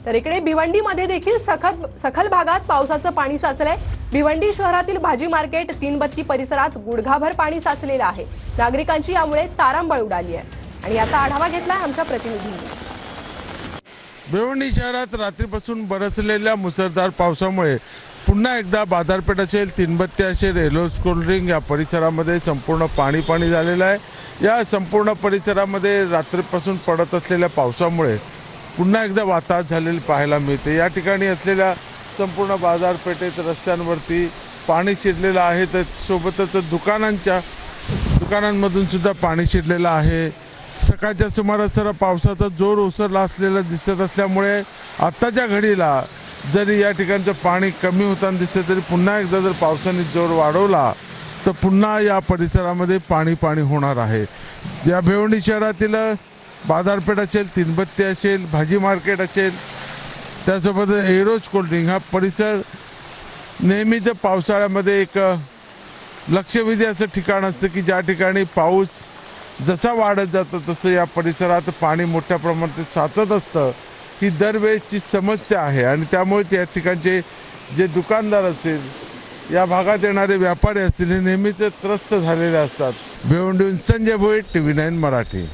तर इकडे भिवंडीमध्ये देखील सखल भागात पावसाचं पाणी साचलंय। भिवंडी शहरातील भाजी मार्केट तीनबत्ती परिसरात गुडघाभर पाणी साचलेलं आहे। नागरिकांची यामुळे तारांबळ उडाली आहे आणि याचा आढावा घेतलाय आमच्या प्रतिनिधींनी। भिवंडी शहरात रात्रीपासून बरसलेल्या मुसळधार पावसामुळे पुन्हा एकदा बाजारपेठ असेल, तीनबत्ती असेल, एलोस कोल्ड्रिंक या परिसरामध्ये संपूर्ण पाणी झालेलं आहे। या संपूर्ण परिसरामध्ये रात्रीपासून पडत असलेल्या पावसामुळे पुन्हा एकदा वाताहत झालेली पाहायला मिळते। या ठिकाणी असलेल्या संपूर्ण बाजारपेठेत रस्त्यांवरती पाणी शिरलेलं आहे, तर सोबतच दुकानांमधून सुद्धा पाणी शिरलेलं आहे। सकाळच्या सुमारास पावसाचा जोर ओसरला असलेला दिसत असल्यामुळे आत्ताच्या घडीला जरी या ठिकाणचं पाणी कमी होताना दिसतं, तरी पुन्हा एकदा जर पावसाने जोर वाढवला तर पुन्हा या परिसरामध्ये पाणी होणार आहे। या भिवंडी शहरातील बाजारपेठ असेल, तीनबत्ती असेल, भाजी मार्केट असेल, त्यासोबत एरोज कोल्ड्रिंक हा परिसर नेहमीच पावसाळ्यामध्ये एक लक्षवेधी असं ठिकाण असतं की ज्या ठिकाणी पाऊस जसा वाढत जातो तसं या परिसरात पाणी मोठ्या प्रमाणात साचत असतं। ही दरवेळची समस्या आहे आणि त्यामुळे त्या ठिकाणचे जे दुकानदार असतील, या भागात येणारे व्यापारी असतील, हे नेहमीच त्रस्त झालेले असतात। भिवंडीहून संजय भोईर, TV9 मराठी।